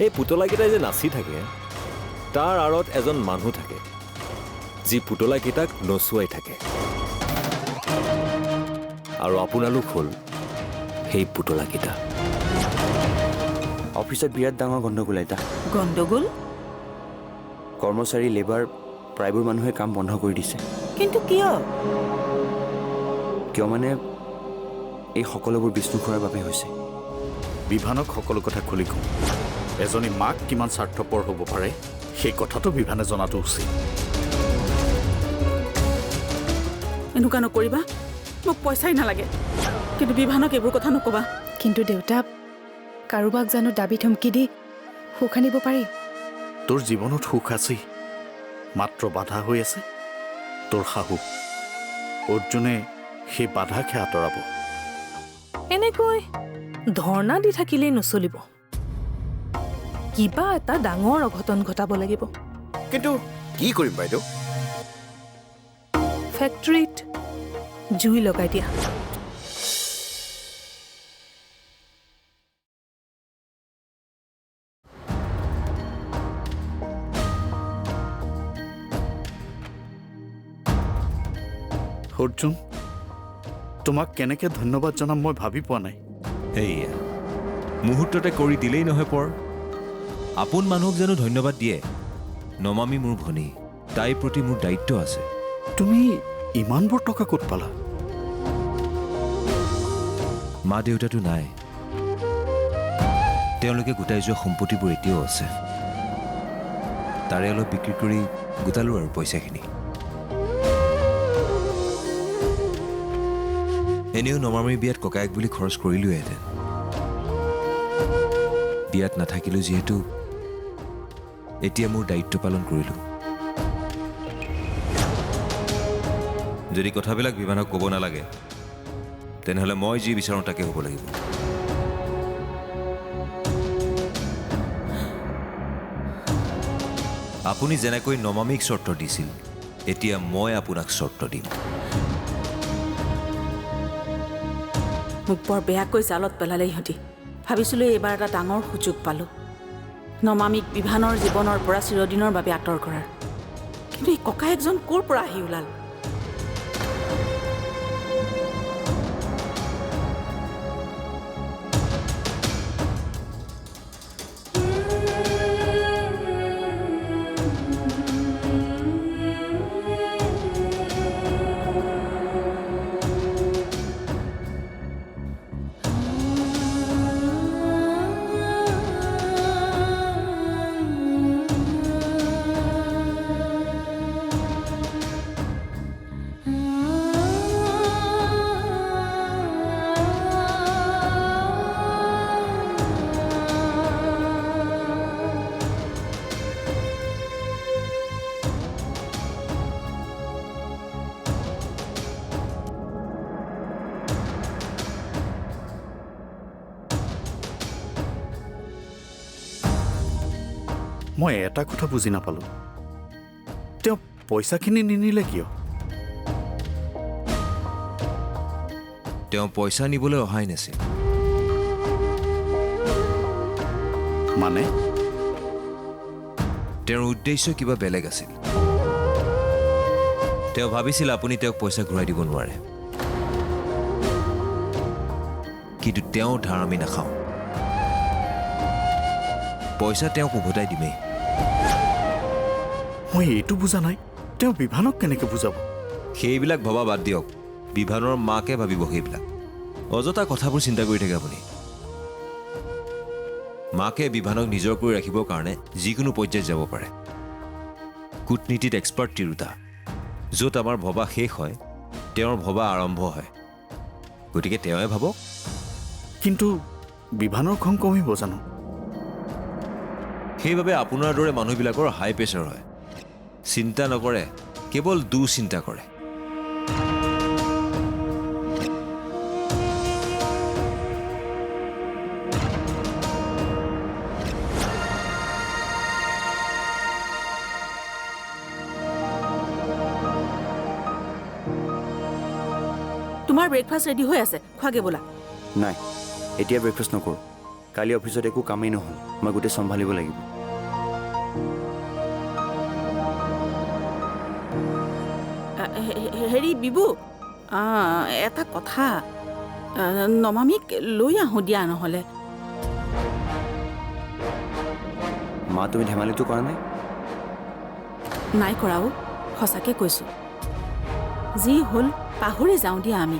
এই পুতলাকেইটাই যে নাচি থাকে তাৰ আঁৰত এজন মানুহ থাকে যি পুতলাকেইটাক নচুৱাই থাকে আৰু আপোনালোক হ'ল সেই পুতলাকেইটা অফিচত বিৰাট ডাঙৰ গণ্ডগোল এটা গণ্ডগোল কৰ্মচাৰী লেবাৰ প্ৰায়বোৰ মানুহে কাম বন্ধ কৰি দিছে কিন্তু কিয় কিয় মানে এই সকলোবোৰ বিষ্ণু খুৰাৰ বাবে হৈছে বিভানক সকলো কথা খুলি কওঁ এজনী মাক কিমান স্বাৰ্থপৰ হ'ব পাৰে সেই কথাটো বিভানে জনাটো উচিত এনেকুৱা নকৰিবা মোক পইচাই নালাগে কিন্তু বিভানক এইবোৰ কথা নকবা কিন্তু দেউতা কাৰোবাক জানো দাবী ধমকি দি সুখ আনিব পাৰি তোৰ জীৱনত সুখ আছে মাত্ৰ বাধা হৈ আছে তোৰ শাহু অৰ্জুনে সেই বাধাকে আঁতৰাব এনেকৈ ধৰ্ণা দি থাকিলেই নচলিব কিবা এটা ডাঙৰ অঘটন ঘটাব লাগিব কিন্তু কি কৰিম বাইদেউ ফেক্টৰীত জুই লগাই দিয়া অৰ্জুন তোমাক কেনেকৈ ধন্যবাদ জনাম মই ভাবি পোৱা নাই সেয়া মুহূৰ্ততে কৰি দিলেই নহয় পৰ আপোন মানুহক জানো ধন্যবাদ দিয়ে নমামি মোৰ ভনী তাইৰ প্ৰতি মোৰ দায়িত্ব আছে তুমি ইমানবোৰ টকা ক'ত পালা মা দেউতাটো নাই তেওঁলোকে গোটাই যোৱা সম্পত্তিবোৰ এতিয়াও আছে তাৰে অলপ বিক্ৰী কৰি গোটালোঁ আৰু পইচাখিনি এনেও নমামিৰ বিয়াত ককায়েক বুলি খৰচ কৰিলোহেঁতেন বিয়াত নাথাকিলোঁ যিহেতু এতিয়া মোৰ দায়িত্ব পালন কৰিলোঁ যদি কথাবিলাক বিভানক ক'ব নালাগে তেনেহ'লে মই যি বিচাৰোঁ তাকে হ'ব লাগিব আপুনি যেনেকৈ নমামিক চৰ্ত দিছিল এতিয়া মই আপোনাক চৰ্ত দিম মোক বৰ বেয়াকৈ জালত পেলালে ইহঁতি ভাবিছিলোঁ এইবাৰ এটা ডাঙৰ সুযোগ পালোঁ নমামিক বিভানৰ জীৱনৰ পৰা চিৰদিনৰ বাবে আঁতৰ কৰাৰ কিন্তু এই ককায়েকজন ক'ৰ পৰা আহি ওলাল মই এটা কথা বুজি নাপালোঁ তেওঁ পইচাখিনি নিনিলে কিয় তেওঁ পইচা নিবলৈ অহাই নাছিল মানে তেওঁৰ উদ্দেশ্য কিবা বেলেগ আছিল তেওঁ ভাবিছিল আপুনি তেওঁক পইচা ঘূৰাই দিব নোৱাৰে কিন্তু তেওঁ ধাৰ আমি নাখাওঁ পইচা তেওঁক উভতাই দিমেই মই এইটো বুজা নাই তেওঁ বিভানক কেনেকৈ বুজাব সেইবিলাক ভবা বাদ দিয়ক বিভানৰ মাকে ভাবিব সেইবিলাক অযথা কথাবোৰ চিন্তা কৰি থাকে আপুনি মাকে বিভানক নিজৰ কৰি ৰাখিবৰ কাৰণে যিকোনো পৰ্যায়ত যাব পাৰে কূটনীতিত এক্সপাৰ্ট তিৰোতা য'ত আমাৰ ভবা শেষ হয় তেওঁৰ ভবা আৰম্ভ হয় গতিকে তেওঁৱে ভাবক কিন্তু বিভানৰ খং কমিব জানো সেইবাবে আপোনাৰ দৰে মানুহবিলাকৰ হাই প্ৰেছাৰ হয় চিন্তা নকৰে কেৱল দুঃচিন্তা কৰে তোমাৰ ব্ৰেকফাষ্ট ৰেডি হৈ আছে খোৱাগে বোলা নাই এতিয়া ব্ৰেকফাষ্ট নকৰোঁ কালি অফিচত একো কামেই নহ'ল, মই গোটেই চম্ভালিব লাগিব। হেৰি বিবু, এটা কথা, নমামীক লৈ আহোঁ দিয়া নহ'লে। মা তুমি ধেমালিটো কৰা নাই? নাই কৰাও, সঁচাকৈ কৈছোঁ। যি হ'ল পাহৰি যাওঁ দিয়া আমি।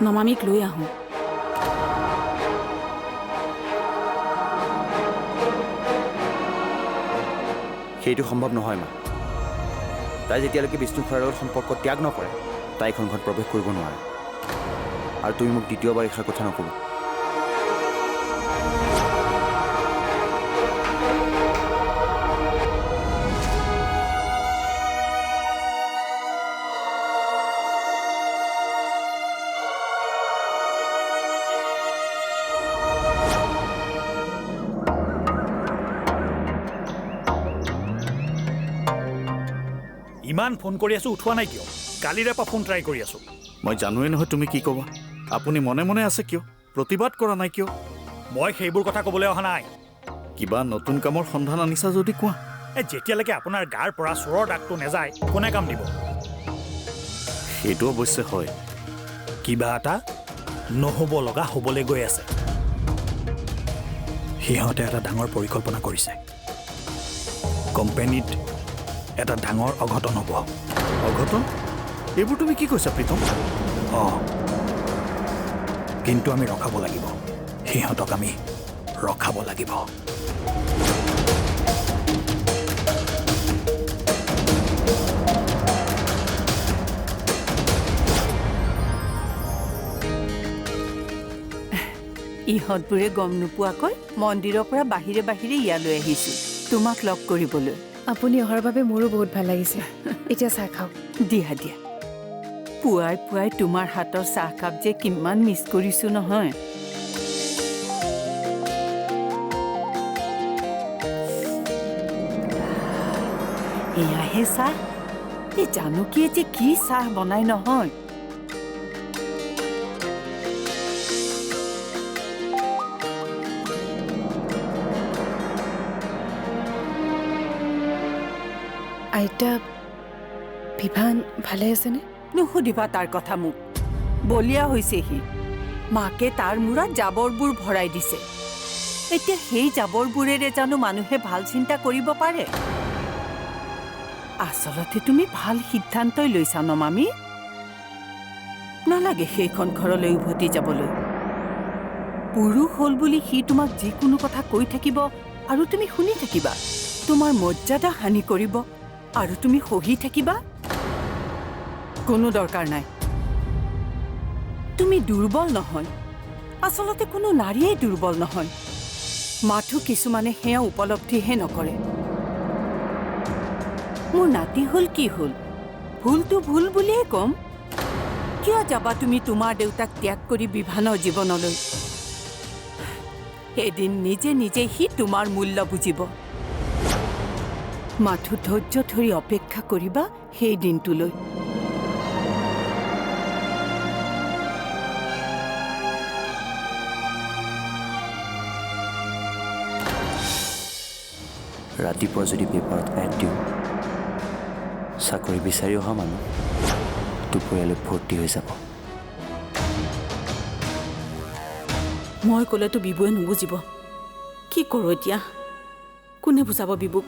নমামীক লৈ আহোঁ। সেইটো সম্ভৱ নহয় মা। তাই যেতিয়ালৈকে বিষ্ণু খুৰাৰ লগত সম্পৰ্ক ত্যাগ নকৰে, তাই এখন ঘৰত প্ৰৱেশ কৰিব নোৱাৰে। আৰু তুমি মোক দ্বিতীয়বাৰ এষাৰ কথা নক'বা। ইমান ফোন কৰি আছোঁ, উঠোৱা নাই কিয়? কালিৰে পৰা ফোন ট্ৰাই কৰি আছোঁ। মই জানোৱেই নহয় তুমি কি ক'বা। আপুনি মনে মনে আছে কিয়? প্ৰতিবাদ কৰা নাই কিয়? মই সেইবোৰ কথা ক'বলৈ অহা নাই। কিবা নতুন কামৰ সন্ধান আনিছা যদি কোৱা। যেতিয়ালৈকে আপোনাৰ গাৰ পৰা চোৰৰ দাগটো নেযায়, কোনে কাম দিব? সেইটো অৱশ্যে হয়। কিবা এটা নহ'ব লগা হ'বলৈ গৈ আছে। সিহঁতে এটা ডাঙৰ পৰিকল্পনা কৰিছে। কোম্পানীত এটা ডাঙৰ অঘটন হ'ব। অঘটন? এইবোৰ তুমি কি কৈছা প্ৰীতম? কিন্তু আমি ৰখাব লাগিব। সিহঁতক আমি ৰখাব লাগিব। ইহঁতবোৰে গম নোপোৱাকৈ মন্দিৰৰ পৰা বাহিৰে বাহিৰে ইয়ালৈ আহিছোঁ তোমাক লগ কৰিবলৈ। আপুনি অহাৰ বাবে মোৰো বহুত ভাল লাগিছে। এতিয়া চাহ খাওক। দিয়া দিয়া। পুৱাই পুৱাই তোমাৰ হাতৰ চাহকাপ যে কিমান মিছ কৰিছোঁ নহয়। এয়াহে চাহ। এই জানকীয়ে যে কি চাহ বনাই নহয়। আইতা, বিভান ভালে আছেনে? নুসুধিবা তাৰ কথা মোক। বলিয়া হৈছে সি। মাকে তাৰ মূৰত জাবৰবোৰ ভৰাই দিছে। এতিয়া সেই জাবৰবোৰেৰে জানো মানুহে ভাল চিন্তা কৰিব পাৰে? আচলতে তুমি ভাল সিদ্ধান্তই লৈছা নমামী। নালাগে সেইখন ঘৰলৈ উভতি যাবলৈ। পুৰুষ হ'ল বুলি সি তোমাক যিকোনো কথা কৈ থাকিব আৰু তুমি শুনি থাকিবা। তোমাৰ মৰ্যাদা হানি কৰিব আৰু তুমি সহি থাকিবা? কোনো দৰকাৰ নাই। তুমি দুৰ্বল নহয়। আচলতে কোনো নাৰীয়ে দুৰ্বল নহয়। মাথো কিছুমানে সেয়া উপলব্ধিহে নকৰে। মোৰ নাতি হ'ল কি হ'ল? ভুলটো ভুল বুলিয়ে ক'ম। কিয় যাবা তুমি তোমাৰ দেউতাক ত্যাগ কৰি বিভানৰ জীৱনলৈ? এদিন নিজে নিজে সি তোমাৰ মূল্য বুজিব। মাথো ধৈৰ্য ধৰি অপেক্ষা কৰিবা সেই দিনটোলৈ। ৰাতিপুৱা যদি পেপাৰত এড দিওঁ, চাকৰি বিচাৰি অহা মানুহ দুপৰীয়ালৈ ভৰ্তি হৈ যাব। মই ক'লেতো বিবুৱে নুবুজিব। কি কৰোঁ এতিয়া? কোনে বুজাব বিবুক?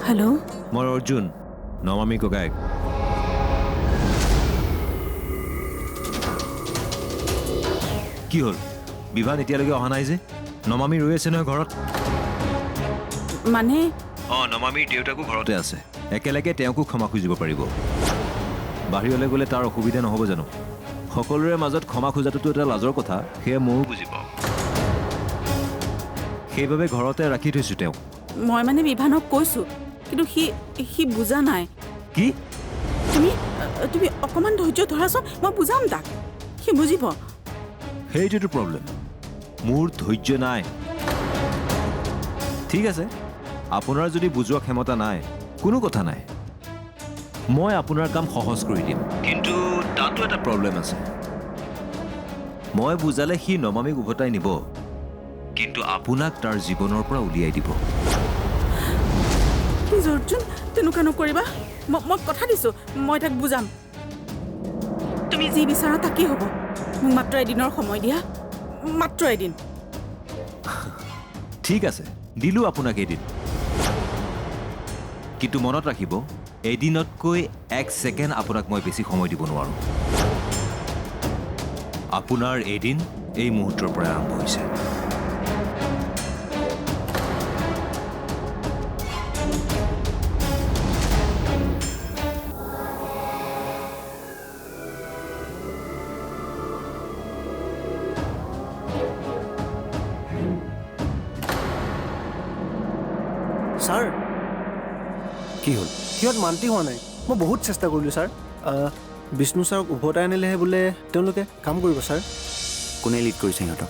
হেল্ল', মই অৰ্জুন, নমামী ককায়েক। কি হ'ল বিভান এতিয়ালৈকে অহা নাই যে নমামি ৰৈ আছে নহয় ঘৰত মানে নমামিৰ দেউতাকো ঘৰতে আছে একেলগে তেওঁকো ক্ষমা খুজিব পাৰিব বাহিৰলৈ গ'লে তাৰ অসুবিধা নহ'ব জানো সকলোৰে মাজত ক্ষমা খোজাটোতো এটা লাজৰ কথা সেয়া ময়ো বুজি পাওঁ সেইবাবে ঘৰতে ৰাখি থৈছোঁ তেওঁক মই মানে বিভানক কৈছোঁ কিন্তু সি বুজা নাই কি তুমি অকণমান ধৈৰ্য ধৰাচোন মই বুজাম তাক সি বুজিব সেইটোতো প্ৰব্লেম মোৰ ধৈৰ্য নাই ঠিক আছে আপোনাৰ যদি বুজোৱা ক্ষমতা নাই কোনো কথা নাই মই আপোনাৰ কাম সহজ কৰি দিম কিন্তু তাতো এটা প্ৰব্লেম আছে মই বুজালে সি নমামিক উভতাই নিব কিন্তু আপোনাক তাৰ জীৱনৰ পৰা উলিয়াই দিব প্লিজ অৰ্জুন তেনেকুৱা নকৰিবা মই কথা দিছোঁ মই তাক বুজাম তুমি যি বিচাৰা তাকেই হ'ব মোক মাত্ৰ এদিনৰ সময় দিয়া মাত্ৰ এদিন ঠিক আছে দিলোঁ আপোনাক এদিন কিন্তু মনত ৰাখিব এদিনতকৈ 1 ছেকেণ্ড আপোনাক মই বেছি সময় দিব নোৱাৰোঁ আপোনাৰ এদিন এই মুহূৰ্তৰ পৰা আৰম্ভ হৈছে ছাৰ কি হ'ল সিহঁত মান্তি হোৱা নাই মই বহুত চেষ্টা কৰিলোঁ ছাৰ বিষ্ণু ছাৰক উভতাই আনিলেহে বোলে তেওঁলোকে কাম কৰিব ছাৰ কোনে লিড কৰিছে সিহঁতক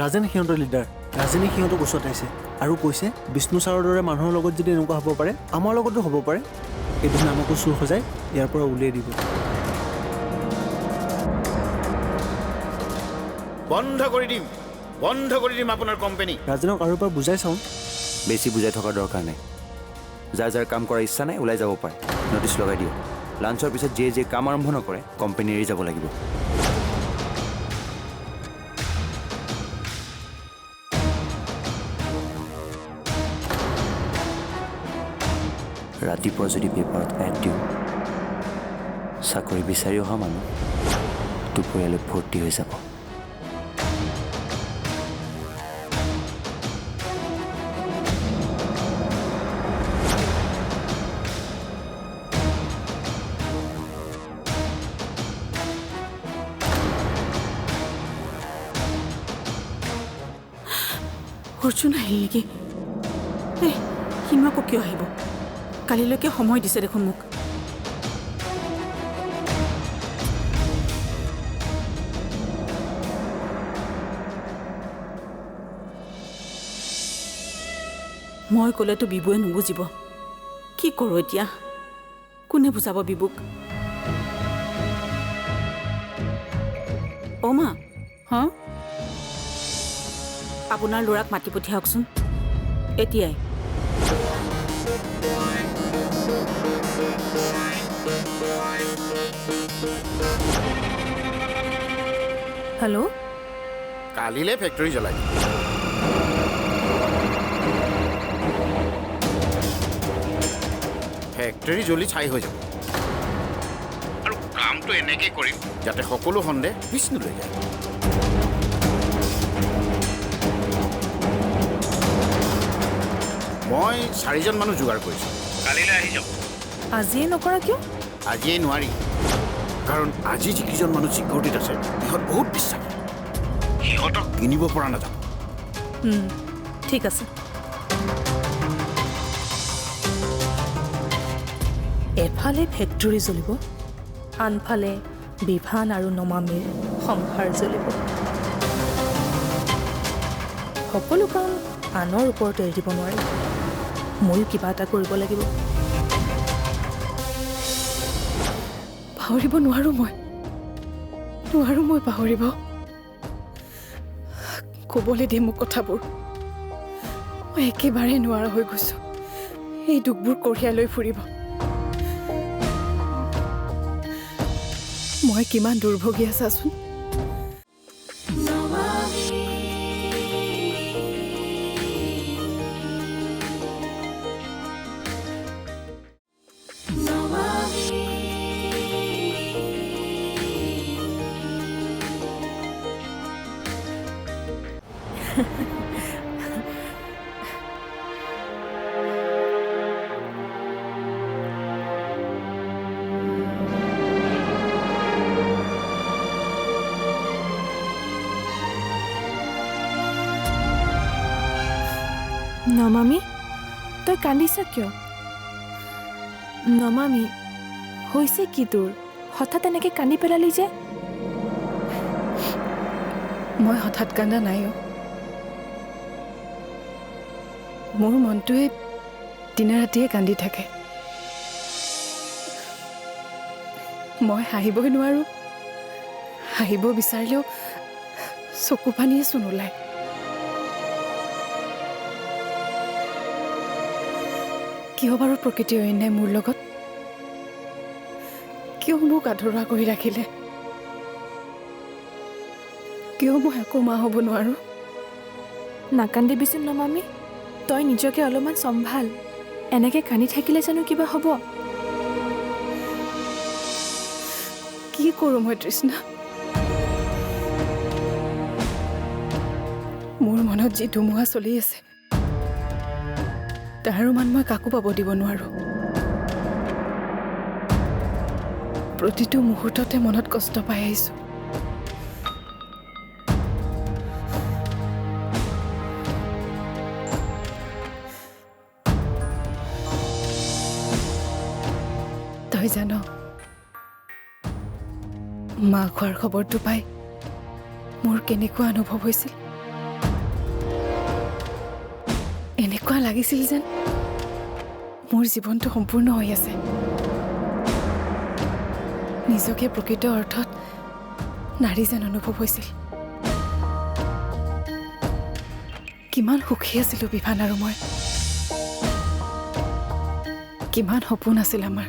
ৰাজেন সিহঁতৰ লিডাৰ ৰাজেনে সিহঁতক ওচৰতাইছে আৰু কৈছে বিষ্ণু ছাৰৰ দৰে মানুহৰ লগত যদি এনেকুৱা হ'ব পাৰে আমাৰ লগতো হ'ব পাৰে এদিন আমাকো চুৰ সজাই ইয়াৰ পৰা উলিয়াই দিব বন্ধ কৰি দিম আপোনাৰ কোম্পানী ৰাজেনক আৰু এবাৰ বুজাই চাওঁ বেছি বুজাই থকাৰ দৰকাৰ নাই যাৰ কাম কৰাৰ ইচ্ছা নাই ওলাই যাব পাৰে নটিচ লগাই দিয়ক লাঞ্চৰ পিছত যিয়ে কাম আৰম্ভ নকৰে কোম্পানী এৰি যাব লাগিব ৰাতিপুৱা যদি পেপাৰত এড দিওঁ চাকৰি বিচাৰি অহা মানুহ দুপৰীয়ালৈ ভৰ্তি হৈ যাব অৰ্জুন আহিল নেকি সিনো আকৌ কিয় আহিব কালিলৈকে সময় দিছে দেখোন মোক মই ক'লেতো বিবুৱে নুবুজিব কি কৰোঁ এতিয়া কোনে বুজাব বিবুক অ' মা হা আপোনাৰ ল'ৰাক মাতি পঠিয়াওকচোন এতিয়াই হেল্ল' কালিলৈ ফেক্টৰী জ্বলাই দিম ফেক্টৰী জ্বলি ছাই হৈ যাব আৰু কামটো এনেকৈ কৰিম যাতে সকলো সন্দেহ বিষ্ণুলৈ যায় মই 4জন মানুহ যোগাৰ কৰিছোঁ কালিলৈ আহি যাব আজিয়ে নকৰা কিয় আজিয়ে নোৱাৰি কাৰণ আজি যিকেইজন মানুহ ছিকিউৰিটিত আছে সিহঁত বহুত বিশ্বাসী সিহঁতক কিনিব পৰা নাযাব ঠিক আছে এফালে ফেক্টৰী জ্বলিব আনফালে বিভান আৰু নমামিৰ সংসাৰ জ্বলিব সকলো কাম আনৰ ওপৰত এৰি দিব নোৱাৰি ময়ো কিবা এটা কৰিব লাগিব পাহৰিব নোৱাৰোঁ মই পাহৰিব ক'বলৈ দিয়ে মোক কথাবোৰ মই একেবাৰে নোৱাৰা হৈ গৈছোঁ এই দুখবোৰ কঢ়িয়াই লৈ ফুৰিব মই কিমান দুৰ্ভগীয়া চাচোন নমামি তই কান্দিছ কিয়? নমামি হৈছে কি তোৰ? হঠাৎ এনেকৈ কান্দি পেলালি যে? মই হঠাৎ কান্দা নাই। মোৰ মনটোৱে দিনে ৰাতিয়ে কান্দি থাকে। মই হাঁহিবই নোৱাৰোঁ, হাঁহিব বিচাৰিলেও চকু পানীয়ে চোন ওলায়। কিয় বাৰু প্ৰকৃতি অন্যায় মোৰ লগত? কিয় মোক আধৰুৱা কৰি ৰাখিলে? কিয় মই আকৌ মা হ'ব নোৱাৰোঁ? নাকান্দিবিচোন নমামি, তই নিজকে অলপমান চম্ভাল। এনেকৈ কান্দি থাকিলে জানো কিবা হ'ব? কি কৰোঁ মই তৃষ্ণা? মোৰ মনত যি ধুমুহা চলি আছে তাৰ মান মই কাকো পাব দিব নোৱাৰোঁ। প্ৰতিটো মুহূৰ্ততে মনত কষ্ট পাই আহিছোঁ। তই জান, মা খোৱাৰ খবৰটো পাই মোৰ কেনেকুৱা অনুভৱ হৈছিল? এনেকুৱা লাগিছিল যেন মোৰ জীৱনটো সম্পূৰ্ণ হৈ আছে। নিজকে প্ৰকৃত অৰ্থত নাৰী যেন অনুভৱ হৈছিল। কিমান সুখী আছিলোঁ বিভান আৰু মই। কিমান সপোন আছিল আমাৰ।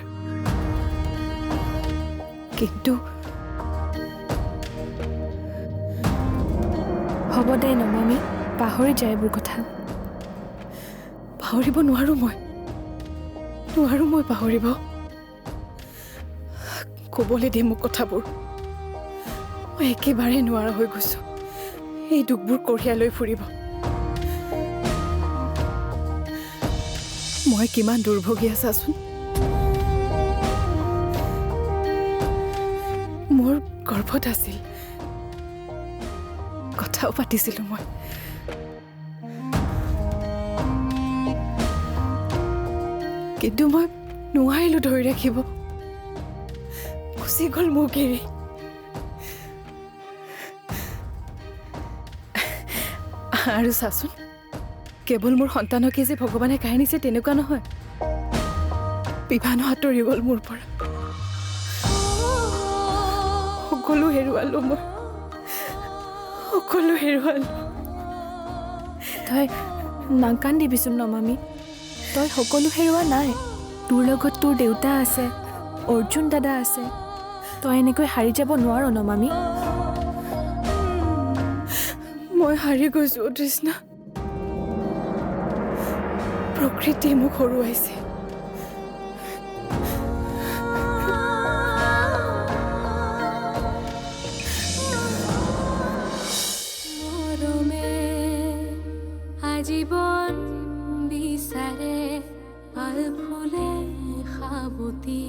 কিন্তু হ'ব দে নমামি, পাহৰি যায় এইবোৰ কথা। পাহৰিব নোৱাৰোঁ মই পাহৰিব। ক'বলৈ দে মোক কথাবোৰ। মই একেবাৰে নোৱাৰা হৈ গৈছোঁ এই দুখবোৰ কঢ়িয়াই লৈ ফুৰিব। মই কিমান দুৰ্ভগীয়া চাচোন। মোৰ গৰ্ভত আছিল, কথাও পাতিছিলোঁ মই। কিন্তু মই নোৱাৰিলোঁ ধৰি ৰাখিব। গুচি গ'ল মোক এৰি। আৰু চাচোন, কেৱল মোৰ সন্তানকে যে ভগৱানে কাঢ়ি নিছে তেনেকুৱা নহয়। বিভানো আঁতৰি গ'ল মোৰ পৰা। সকলো হেৰুৱালোঁ মই, সকলো হেৰুৱালোঁ। তই নাকান্দিবিচোন নমামি, তই সকলো হেৰুৱা নাই। তোৰ লগত তোৰ দেউতা আছে, অৰ্জুন দাদা আছে। তই এনেকৈ হাৰি যাব নোৱাৰ নমামি। মই হাৰি গৈছোঁ তৃষ্ণা। প্ৰকৃতিয়ে মোক হৰুৱাইছে। আজীবন বিচাৰে পাল ফুলে সাবতি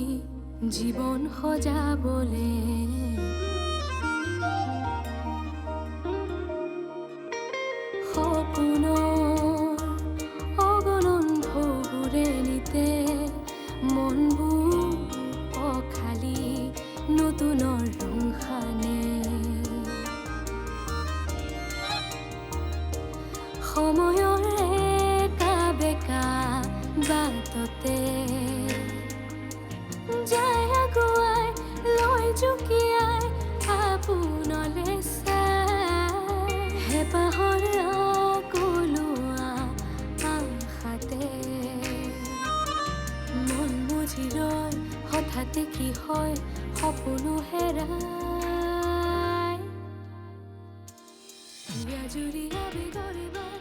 জীৱন সজাবলে। সপোনৰ অগণন ঢৌবোৰে নিতে মনবোৰ অখালি নতুনৰ ৰং সানে। সময়ৰ একা বেকা বাটতে যায় আগুৱাই লৈ জুকিয়াই আপোনলে চাই। হেঁপাহৰ আকলোৱা আশাতে মন বুজি ৰয়, হঠাতে কি হয় সপোনো হেৰাই। জুৰি আবেগৰে বান